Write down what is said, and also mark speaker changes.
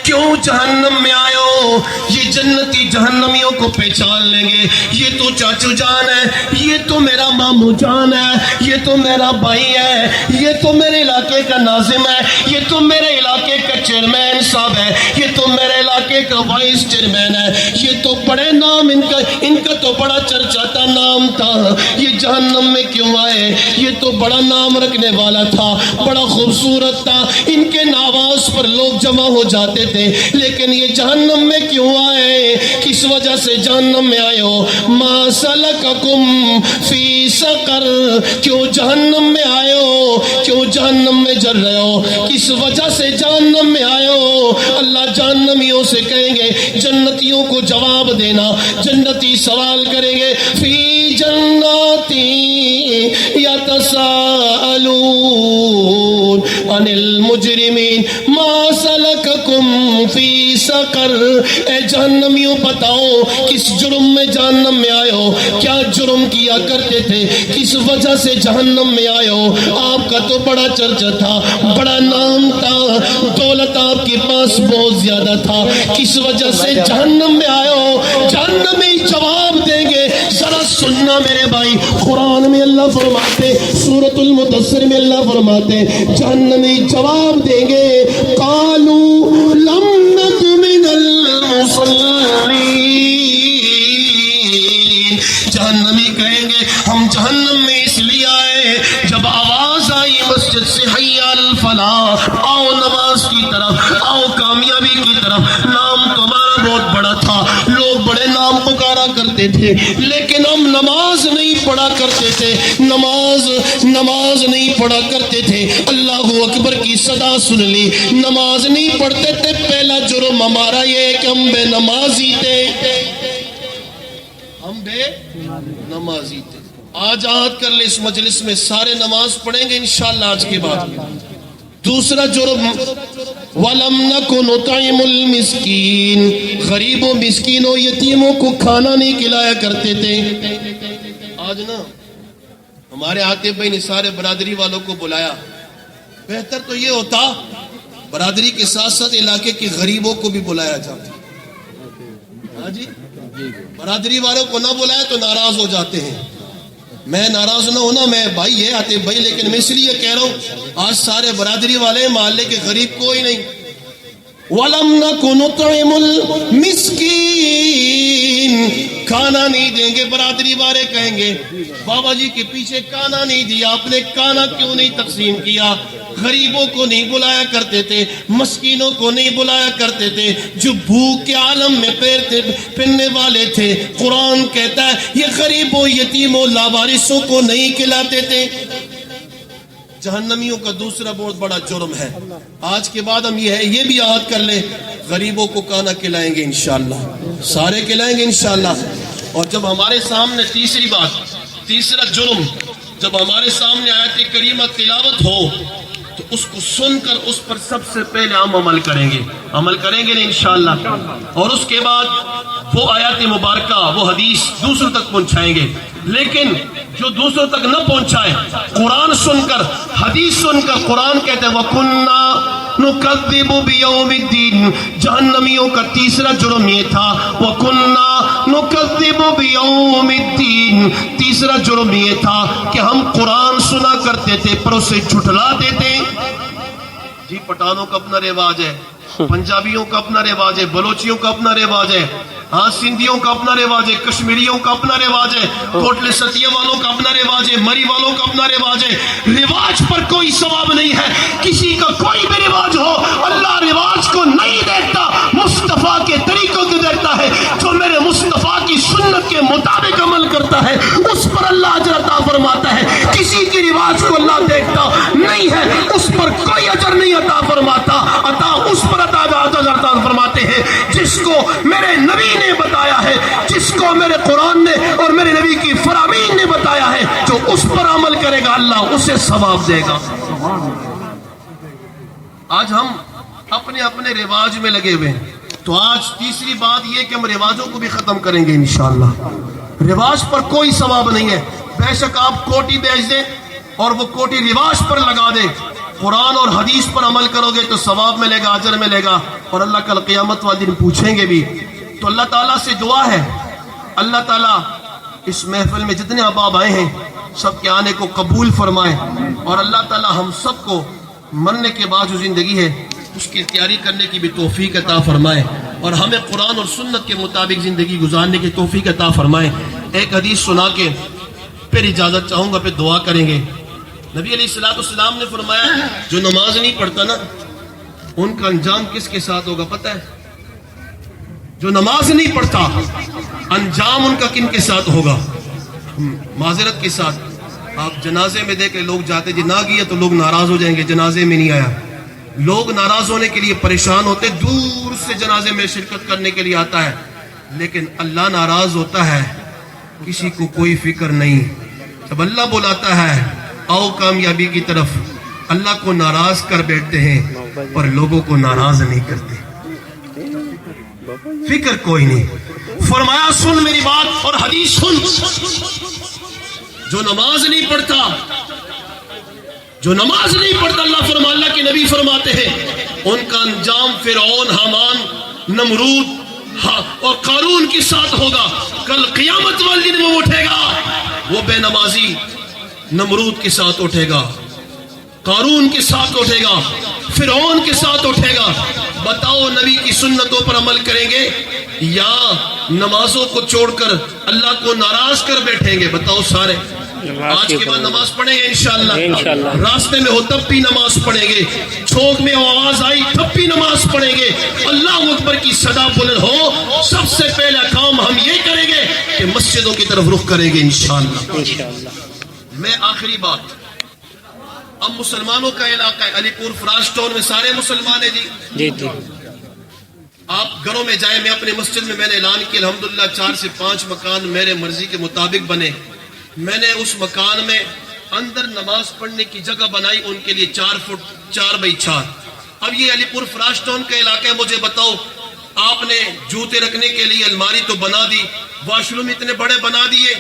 Speaker 1: کیوں جہنم میں آئے ہو؟ یہ جنتی جہنمیوں کو پہچان لیں گے، یہ تو چاچو جان ہے، یہ تو میرا مامو جان ہے، یہ تو میرا بھائی ہے، یہ تو میرے علاقے کا ناظم ہے، یہ تو میرے علاقے کا چیئرمین صاحب ہے، یہ تو میرے علاقے کا وائس چیئرمین ہے، یہ تو بڑے نام ان کا تو بڑا چرچاتا نام تھا، یہ جہنم میں کیوں آئے؟ یہ تو بڑا نام رکھنے والا تھا، بڑا خوبصورت تھا، ان کے نواز پر لوگ جمع ہو جاتے تھے، لیکن یہ جہنم میں کیوں آئے؟ کس وجہ سے جہنم میں آئے ہو؟ ما سلککم فی سقر، کیوں جہنم میں آئے ہو؟ کیوں جہنم میں جل رہے ہو؟ کس وجہ سے جہنم میں آئے ہو؟ اللہ جہنمیوں سے کہیں گے، جنتیوں کو جواب دینا، جنتی سوال کریں گے، فی جناتی یتساءلون عن المجرمین ما سلککم فی سقر، اے جہنمیوں بتاؤ کس جرم میں جہنم میں آئے ہو؟ کیا جرم کیا کرتے تھے؟ کس وجہ سے جہنم میں آئے ہو؟ آپ کا تو بڑا چرچا تھا، بڑا نام تھا، دولت آپ کے پاس بہت زیادہ تھا، کس وجہ سے جہنم میں آئے ہو؟ جہنمی جواب دیں گے، ذرا سننا میرے بھائی، قرآن میں اللہ فرماتے، سورۃ المدثر میں اللہ فرماتے، جہنمی جواب دیں گے، قالوا لم نک من المصلین، جہنمی کہیں گے ہم جہنم میں اس لیے آئے، جب آواز آئی مسجد سے حی علی الفلاح، آؤ نماز کی طرف، آؤ کامیابی کی طرف، نام تمہارا بہت بڑا تھا، لوگ بڑے نام پکارا کرتے تھے، لیکن ہم نماز نہیں پڑھا کرتے تھے، نماز نہیں پڑھا کرتے تھے، اللہ اکبر کی صدا سن لی، نماز نہیں پڑھتے تھے، پہلا جرم ہمارا یہ ہے کہ ہم بے نمازی تھے، ہم بے نمازی تھے۔ آج عہد کر لے اس مجلس میں سارے نماز پڑھیں گے انشاءاللہ آج کے بعد۔ دوسرا جرم، وَلَمْ نَكُ نُطْعِمُ الْمِسْكِينَ، غریبوں مسکینوں یتیموں کو کھانا نہیں کھلایا کرتے تھے۔ آج نا ہمارے عاطف بھائی نے سارے برادری والوں کو بلایا، بہتر تو یہ ہوتا برادری کے ساتھ ساتھ علاقے کے غریبوں کو بھی بلایا جاتا۔ ہاں جی، برادری والوں کو نہ بلایا تو ناراض ہو جاتے ہیں، میں ناراض نہ ہونا، میں بھائی ہے عاطف بھائی، لیکن میں اس لیے کہہ رہا ہوں آج سارے برادری والے محلے کے غریب کوئی نہیں۔ وَلَمْ نَكُ نُطْعِمُ الْمِسْكِينَ، کھانا نہیں دیں گے، برادری والے کہیں گے بابا جی کے پیچھے کھانا نہیں دیا، آپ نے کھانا کیوں نہیں تقسیم کیا؟ غریبوں کو نہیں بلایا کرتے تھے، مسکینوں کو نہیں بلایا کرتے تھے، جو بھوک کے عالم میں پھرنے والے تھے۔ قرآن کہتا ہے یہ غریبوں یتیموں لاوارثوں کو نہیں کھلاتے تھے۔ جہنمیوں کا دوسرا بہت بڑا جرم ہے، آج کے بعد ہم یہ بھی عہد کر لیں، غریبوں کو کھانا کھلائیں گے انشاءاللہ، سارے کھلائیں گے انشاءاللہ۔ اور جب ہمارے سامنے تیسرا جرم، جب ہمارے سامنے آیت کریمہ تلاوت ہو تو اس کو سن کر اس پر سب سے پہلے ہم عمل کریں گے نا انشاءاللہ، اور اس کے بعد وہ آیات مبارکہ، وہ حدیث دوسروں تک پہنچائیں گے۔ لیکن جو دوسروں تک نہ پہنچائے، قرآن سن کر، حدیث سن کر، قرآن کہتے ہیں وَكُنَّا نُكَذِّبُ بِيَوْمِ الدِّينِ، جہنمیوں کا تیسرا جرم یہ تھا، وَكُنَّا نُكَذِّبُ بِيَوْمِ الدِّينِ، تیسرا جرم یہ تھا کہ ہم قرآن سنا کرتے تھے پر اسے جھٹلا دیتے۔ جی پٹھانوں کا اپنا رواج ہے، پنجابیوں کا اپنا رواج ہے، بلوچیوں کا اپنا رواج ہے، ہاں سندھیوں کا اپنا رواج ہے، کشمیریوں کا اپنا رواج ہے، کوٹلے ستیہ والوں کا اپنا رواج ہے، مری والوں کا اپنا رواج ہے۔ رواج پر کوئی ثواب نہیں ہے، کسی کا کوئی بھی رواج ہو، اللہ رواج کو نہیں دیکھتا، مصطفیٰ کے طریقوں کو دیکھتا ہے۔ جو میرے مصطفیٰ کی سنت کے مطابق عمل کرتا ہے اس پر اللہ اجر عطا فرماتا ہے، کسی کی رواج کو اللہ دیکھتا نہیں ہے، اس پر کوئی اجر نہیں عطا فرماتا، عطا اس پر عطا فرماتے ہیں جس کو میرے نبی نے بتایا ہے، جس کو میرے قرآن نے اور میرے نبی کی فرامین نے بتایا ہے، جو اس پر عمل کرے گا اللہ اسے ثواب دے گا۔ آج ہم اپنے اپنے رواج میں لگے ہوئے ہیں، تو آج تیسری بات یہ کہ ہم رواجوں کو بھی ختم کریں گے انشاءاللہ۔ رواج پر کوئی ثواب نہیں ہے، بے شک آپ کوٹی بیچ دیں اور وہ کوٹی رواج پر لگا دیں، قرآن اور حدیث پر عمل کرو گے تو ثواب ملے گا، اجر ملے گا، اور اللہ کل قیامت والے دن پوچھیں گے بھی۔ تو اللہ تعالیٰ سے دعا ہے، اللہ تعالیٰ اس محفل میں جتنے احباب آئے ہیں سب کے آنے کو قبول فرمائے، اور اللہ تعالیٰ ہم سب کو مرنے کے بعد جو زندگی ہے اس کی تیاری کرنے کی بھی توفیق عطا فرمائے، اور ہمیں قرآن اور سنت کے مطابق زندگی گزارنے کی توفیق عطا فرمائے۔ ایک حدیث سنا کے پھر اجازت چاہوں گا، پھر دعا کریں گے۔ نبی علیہ السلام نے فرمایا جو نماز نہیں پڑھتا نا ان کا انجام کس کے ساتھ ہوگا پتہ ہے؟ جو نماز نہیں پڑھتا انجام ان کا کن کے ساتھ ہوگا؟ معذرت کے ساتھ آپ جنازے میں دیکھ لوگ جاتے جی نہ گئے تو لوگ ناراض ہو جائیں گے، جنازے میں نہیں آیا، لوگ ناراض ہونے کے لیے پریشان ہوتے، دور سے جنازے میں شرکت کرنے کے لیے آتا ہے، لیکن اللہ ناراض ہوتا ہے کسی کو کوئی فکر نہیں۔ جب اللہ بلاتا ہے آؤ کامیابی کی طرف، اللہ کو ناراض کر بیٹھتے ہیں اور لوگوں کو ناراض نہیں کرتے، فکر کوئی نہیں۔ فرمایا سن میری بات اور حدیث سن، جو نماز نہیں پڑھتا اللہ فرما، اللہ کے نبی فرماتے ہیں ان کا انجام فرعون، حامان، نمرود اور قارون کے ساتھ ہوگا۔ کل قیامت والے دن وہ اٹھے گا، وہ بے نمازی نمرود کے ساتھ اٹھے گا، قارون کے ساتھ اٹھے گا، فرعون کے ساتھ اٹھے گا۔ بتاؤ نبی کی سنتوں پر عمل کریں گے یا نمازوں کو چھوڑ کر اللہ کو ناراض کر بیٹھیں گے؟ بتاؤ سارے۔ آج کے بعد نماز پڑھیں گے انشاءاللہ، راستے میں ہو تب بھی نماز پڑھیں گے، چھوک میں آواز آئی تب بھی نماز پڑھیں گے، اللہ اکبر کی صدا بلند ہو سب سے پہلا کام ہم یہ کریں گے کہ مسجدوں کی طرف رخ کریں گے انشاءاللہ۔ میں آخری بات، اب مسلمانوں کا علاقہ ہے علی پور فراش ٹاؤن میں سارے مسلمان ہیں جی، آپ گھروں میں جائیں، میں اپنے مسجد میں نے اعلان کیا الحمدللہ 4 سے 5 مکان میرے مرضی کے مطابق بنے، میں نے اس مکان میں اندر نماز پڑھنے کی جگہ بنائی ان کے لیے 4 فٹ 4 بائی 4۔ اب یہ علی پور فراش ٹاؤن کا علاقہ ہے، مجھے بتاؤ آپ نے جوتے رکھنے کے لیے الماری تو بنا دی، واش روم اتنے بڑے بنا دیے،